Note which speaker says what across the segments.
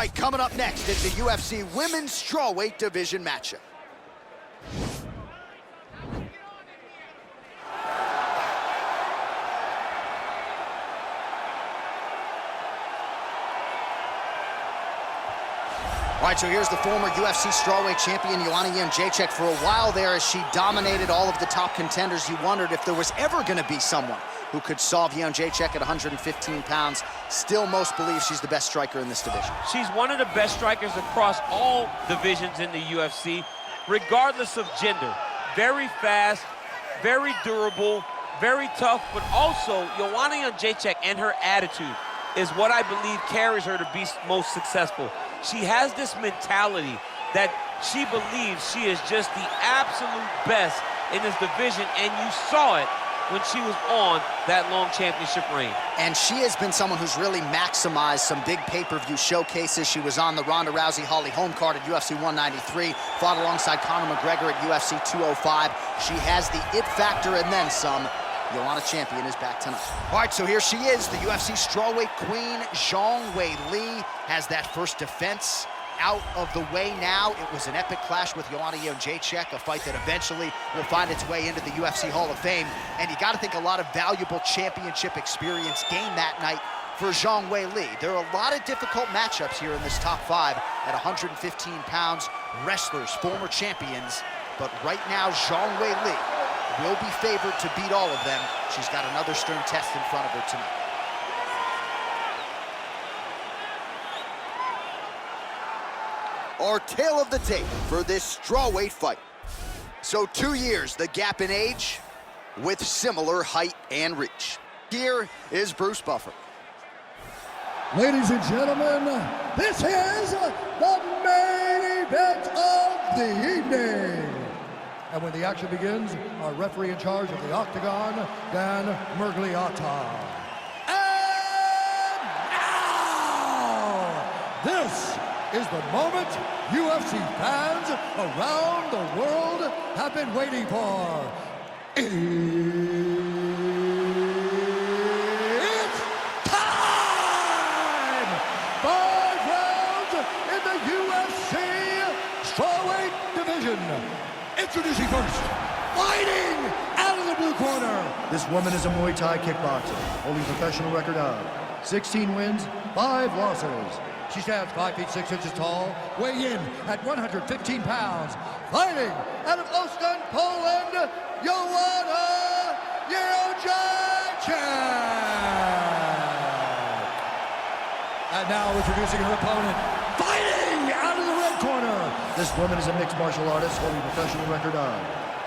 Speaker 1: right, coming up next is the UFC Women's Strawweight Division matchup. All right, so here's the former UFC strawweight champion, Joanna Jedrzejczyk. For a while there, as she dominated all of the top contenders, you wondered if there was ever going to be someone who could solve Jedrzejczyk at 115 pounds. Still, most believe she's the best striker in this division.
Speaker 2: She's one of the best strikers across all divisions in the UFC, regardless of gender. Very fast, very durable, very tough, but also Joanna Jedrzejczyk and her attitude is what I believe carries her to be most successful. She has this mentality that she believes she is just the absolute best in this division, and you saw it when she was on that long championship reign.
Speaker 1: And she has been someone who's really maximized some big pay-per-view showcases. She was on the Ronda Rousey-Holly home card at UFC 193, fought alongside Conor McGregor at UFC 205. She has the it factor and then some. Joanna champion is back tonight. All right, so here she is, the UFC strawweight queen, Zhang Weili, has that first defense out of the way now. It was an epic clash with Joanna Jedrzejczyk, a fight that eventually will find its way into the UFC Hall of Fame. And you got to think a lot of valuable championship experience gained that night for Zhang Weili. There are a lot of difficult matchups here in this top five at 115 pounds. Wrestlers, former champions, but right now Zhang Weili will be favored to beat all of them. She's got another stern test in front of her tonight. Our tale of the tape for this strawweight fight. So 2 years, the gap in age, with similar height and reach. Here is Bruce Buffer.
Speaker 3: Ladies and gentlemen, this is the main event of the evening. And when the action begins, our referee in charge of the Octagon, Dan Mergliata. And now, this is the moment UFC fans around the world have been waiting for. It's time! 5 rounds in the UFC strawweight division. Introducing first, fighting out of the blue corner. This woman is a Muay Thai kickboxer, holding a professional record of 16 wins, 5 losses. She stands 5 feet 6 inches tall, weighing in at 115 pounds. Fighting out of Ostend, Poland, Joanna Jedrzejczyk. And now introducing her opponent, fighting out of the red corner. This woman is a mixed martial artist holding a professional record of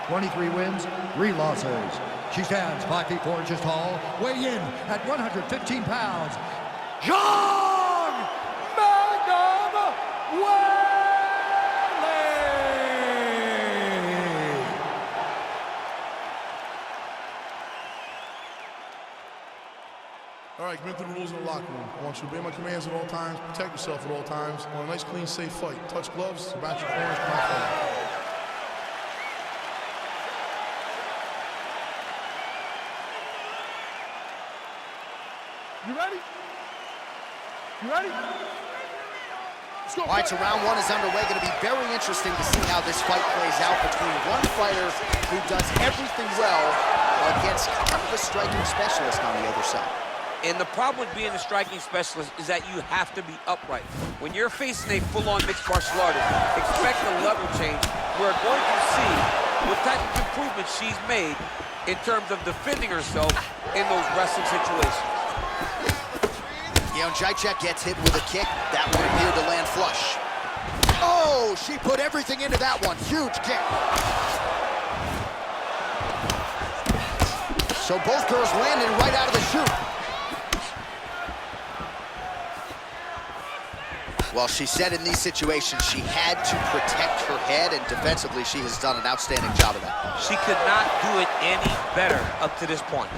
Speaker 3: 23 wins, 3 losses. She stands 5 feet 4 inches tall, weighing in at 115 pounds. Zhang Weili!
Speaker 4: All right, commit to the rules in the locker room. I want you to obey my commands at all times, protect yourself at all times. I want a nice, clean, safe fight. Touch gloves, match your corners, come out fight. You ready? You ready? Let's go.
Speaker 1: All right, so round one is underway. Going to be very interesting to see how this fight plays out between one fighter who does everything well against kind of a striking specialist on the other side.
Speaker 2: And the problem with being a striking specialist is that you have to be upright. When you're facing a full-on mixed martial artist, expect a level change. We're going to see what type of improvement she's made in terms of defending herself in those wrestling situations.
Speaker 1: Jedrzejczyk gets hit with a kick. That one appeared to land flush. Oh, she put everything into that one. Huge kick. So both girls landed right out of the chute. Well, she said in these situations she had to protect her head, and defensively she has done an outstanding job of that.
Speaker 2: She could not do it any better up to this point.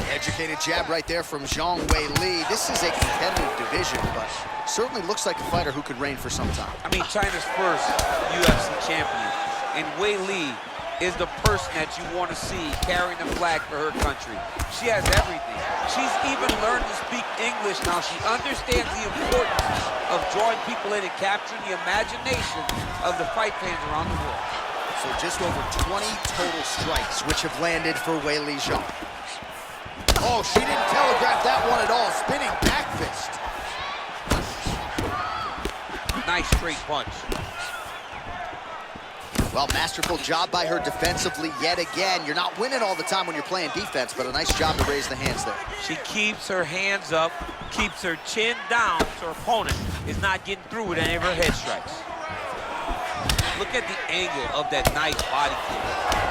Speaker 1: Educated jab right there from Zhang Weili. This is a competitive division, but certainly looks like a fighter who could reign for some time.
Speaker 2: I mean, China's first UFC champion, and Weili is the person that you want to see carrying the flag for her country. She has everything. She's even learned to speak English now. She understands the importance of drawing people in and capturing the imagination of the fight fans around the world.
Speaker 1: So just over 20 total strikes, which have landed for Weili Zhang. Oh, she didn't telegraph that one at all. Spinning back fist.
Speaker 2: Nice straight punch.
Speaker 1: Well, masterful job by her defensively yet again. You're not winning all the time when you're playing defense, but a nice job to raise the hands there.
Speaker 2: She keeps her hands up, keeps her chin down so her opponent is not getting through with any of her head strikes. Look at the angle of that nice body kick.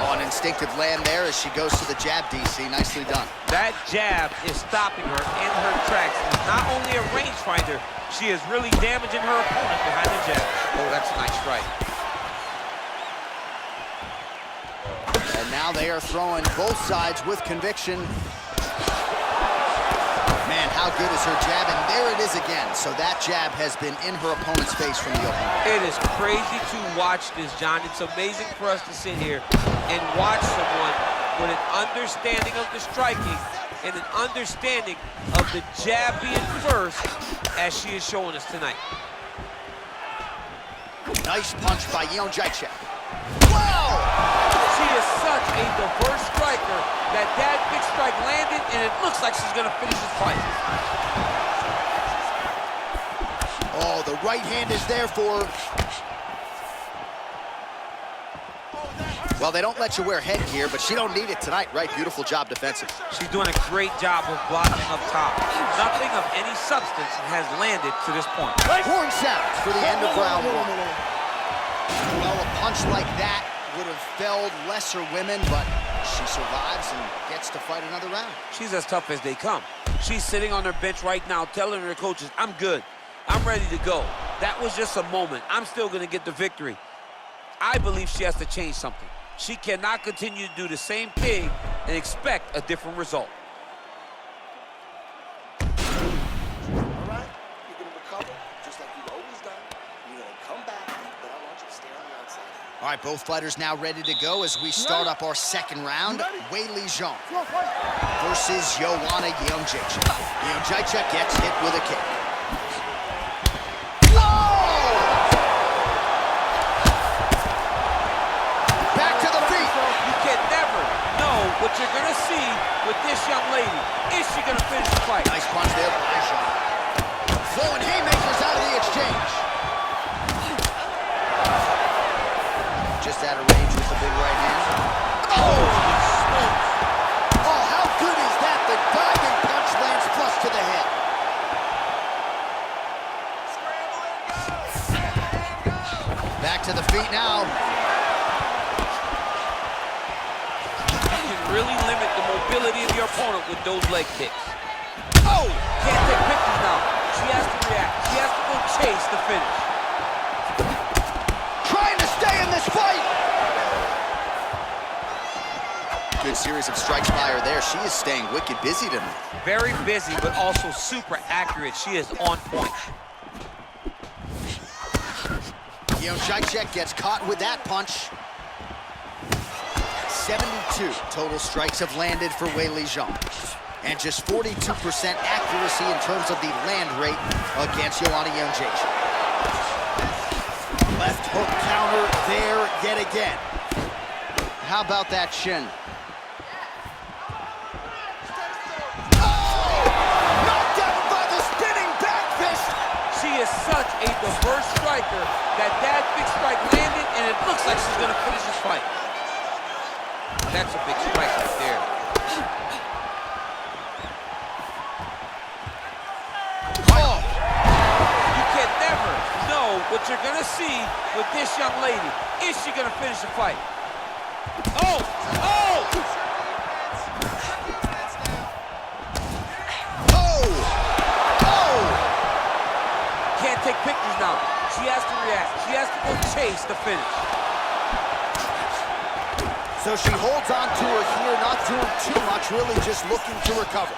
Speaker 1: Oh, an instinctive land there as she goes to the jab, DC. Nicely done.
Speaker 2: That jab is stopping her in her tracks. It's not only a rangefinder, she is really damaging her opponent behind the jab. Oh, that's a nice strike.
Speaker 1: And now they are throwing both sides with conviction. Man, how good is her jab? And there it is again. So that jab has been in her opponent's face from the opening.
Speaker 2: It is crazy to watch this, John. It's amazing for us to sit here and watch someone with an understanding of the striking and an understanding of the jab being first, as she is showing us tonight.
Speaker 1: Nice punch by Jedrzejczyk. Wow!
Speaker 2: She is such a diverse striker that big strike landed, and it looks like she's gonna finish this fight.
Speaker 1: Oh, the right hand is there for her. Well, they don't let you wear headgear, but she don't need it tonight, right? Beautiful job defensively.
Speaker 2: She's doing a great job of blocking up top. Nothing of any substance has landed to this point.
Speaker 1: Horn sounds for the end of round one. Well, a punch like that would have felled lesser women, but she survives and gets to fight another round.
Speaker 2: She's as tough as they come. She's sitting on her bench right now telling her coaches, I'm good. I'm ready to go. That was just a moment. I'm still going to get the victory. I believe she has to change something. She cannot continue to do the same thing and expect a different result.
Speaker 5: All right, you're going to recover just like you've always done. You're going to come back, but I want you to stay on the outside.
Speaker 1: All right, both fighters now ready to go as we start up our second round. Weili Zhang versus Joanna Jedrzejczyk. Jedrzejczyk gets hit with a kick.
Speaker 2: What you're gonna see with this young lady, is she gonna finish the fight?
Speaker 1: Nice punch there by Zhang. Throwing haymakers out of the exchange. Just out of range with the big right hand. Oh! Oh, how good is that? The diving punch lands flush to the head. Back to the feet now.
Speaker 2: Really limit the mobility of your opponent with those leg kicks. Oh! Can't take pictures now. She has to react. She has to go chase the finish.
Speaker 1: Trying to stay in this fight! Good series of strikes by her there. She is staying wicked busy tonight.
Speaker 2: Very busy, but also super accurate. She is on point.
Speaker 1: Jedrzejczyk gets caught with that punch. 72 total strikes have landed for Weili Zhang. And just 42% accuracy in terms of the land rate against Joanna Jedrzejczyk. Left hook counter there yet again. How about that shin? Oh! Knocked down by the spinning back fist!
Speaker 2: She is such a diverse striker that big strike landed, and it looks like she's gonna finish this fight. That's a big strike right there. Oh! You can never know what you're gonna see with this young lady. Is she gonna finish the fight? Oh! Oh!
Speaker 1: Oh! Oh!
Speaker 2: Can't take pictures now. She has to react. She has to go chase the finish.
Speaker 1: So she holds on to her here, not doing too much, really just looking to recover.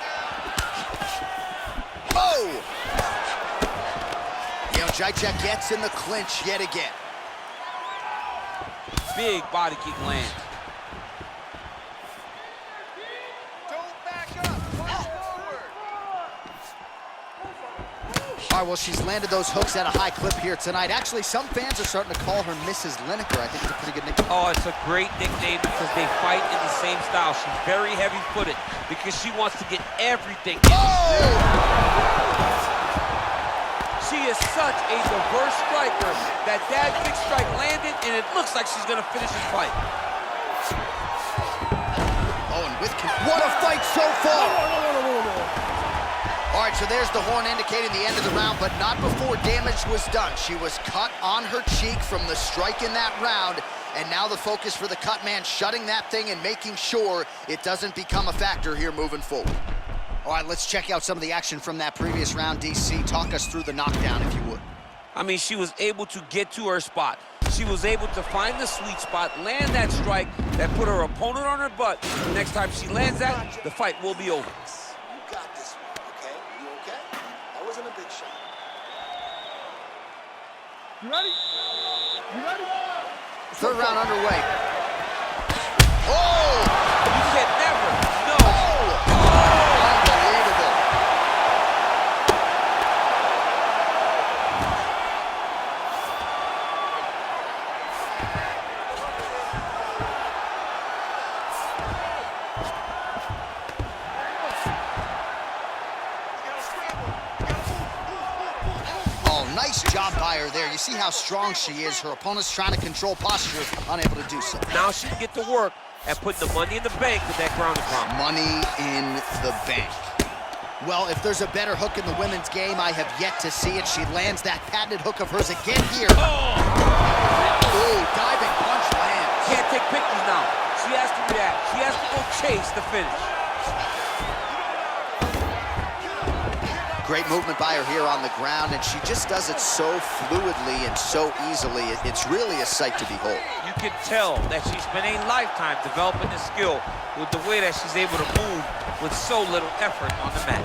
Speaker 1: Oh! Jedrzejczyk gets in the clinch yet again.
Speaker 2: Big body kick lands.
Speaker 5: Don't back up. Punch forward.
Speaker 1: All All right, well, she's landed those hooks at a high clip here tonight. Actually, some fans are starting to call her Mrs. Lineker. I think it's a pretty good nickname.
Speaker 2: Oh, it's a great nickname because they fight in the same style. She's very heavy-footed because she wants to get everything.
Speaker 1: Oh!
Speaker 2: She is such a diverse striker that big strike landed, and it looks like she's gonna finish this fight.
Speaker 1: Oh, and with what a fight so far! All right, so there's the horn indicating the end of the round, but not before damage was done. She was cut on her cheek from the strike in that round, and now the focus for the cut man, shutting that thing and making sure it doesn't become a factor here moving forward. All right, let's check out some of the action from that previous round. DC, talk us through the knockdown, if you would.
Speaker 2: I mean, she was able to get to her spot. She was able to find the sweet spot, land that strike that put her opponent on her butt. Next time she lands that, the fight will be over.
Speaker 5: You got this one, okay? You okay? That wasn't a big shot.
Speaker 3: You ready? You ready?
Speaker 1: Third round underway. Oh!
Speaker 2: You can never, no.
Speaker 1: Oh! Unbelievable. Oh, nice job by her there. You see how strong she is. Her opponent's trying to control posture, unable to do so.
Speaker 2: Now she can get to work and put the money in the bank with that ground and pound.
Speaker 1: Money in the bank. Well, if there's a better hook in the women's game, I have yet to see it. She lands that patented hook of hers again here. Oh, diving punch lands.
Speaker 2: Can't take pictures now. She has to react. She has to go chase the finish.
Speaker 1: Great movement by her here on the ground, and she just does it so fluidly and so easily. It's really a sight to behold.
Speaker 2: You can tell that she's spent a lifetime developing this skill with the way that she's able to move with so little effort on the mat.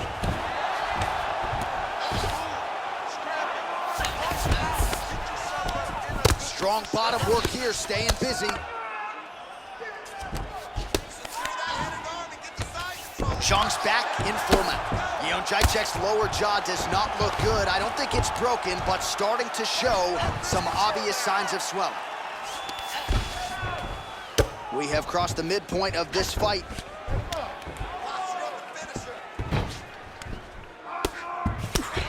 Speaker 1: Strong bottom work here, staying busy. Zhang's back in full mount. Jedrzejczyk's lower jaw does not look good. I don't think it's broken, but starting to show some obvious signs of swelling. We have crossed the midpoint of this fight.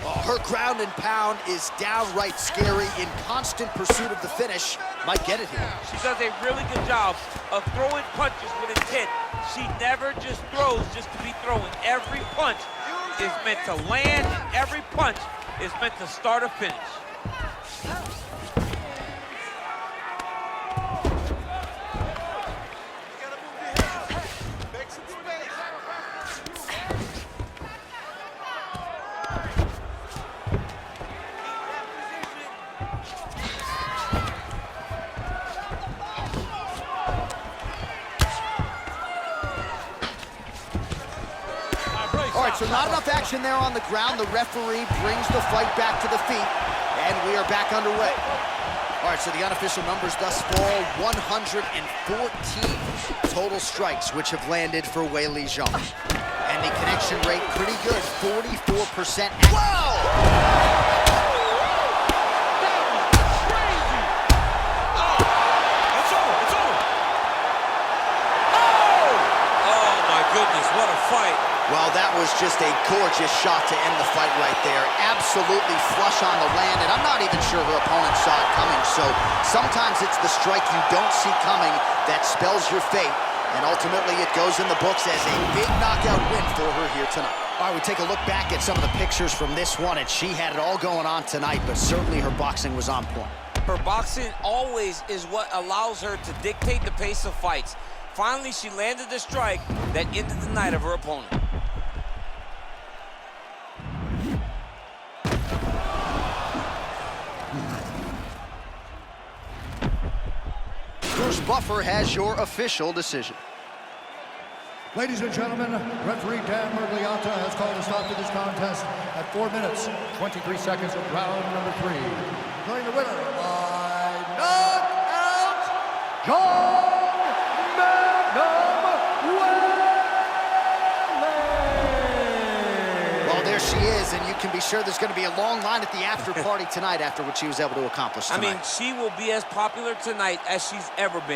Speaker 1: Oh, her ground and pound is downright scary, in constant pursuit of the finish. Might get it here.
Speaker 2: She does a really good job of throwing punches with intent. She never just throws just to be throwing. Every punch is meant to land, and every punch is meant to start a finish.
Speaker 1: All right, so not enough action there on the ground. The referee brings the fight back to the feet, and we are back underway. All right, so the unofficial numbers thus far, 114 total strikes, which have landed for Weili Zhang. And the connection rate pretty good, 44%. Whoa!
Speaker 2: What a fight.
Speaker 1: Well, that was just a gorgeous shot to end the fight right there. Absolutely flush on the land, and I'm not even sure her opponent saw it coming. So sometimes it's the strike you don't see coming that spells your fate, and ultimately it goes in the books as a big knockout win for her here tonight. All right, we take a look back at some of the pictures from this one, and she had it all going on tonight, but certainly her boxing was on point.
Speaker 2: Her boxing always is what allows her to dictate the pace of fights. Finally, she landed the strike that ended the night of her opponent.
Speaker 1: Bruce Buffer has your official decision.
Speaker 3: Ladies and gentlemen, referee Dan Mergliata has called a stop to this contest at 4 minutes, 23 seconds of round number 3. Declaring the winner by knockout, Joanna.
Speaker 1: Well, there she is, and you can be sure there's going to be a long line at the after party tonight after what she was able to accomplish tonight.
Speaker 2: I mean, she will be as popular tonight as she's ever been.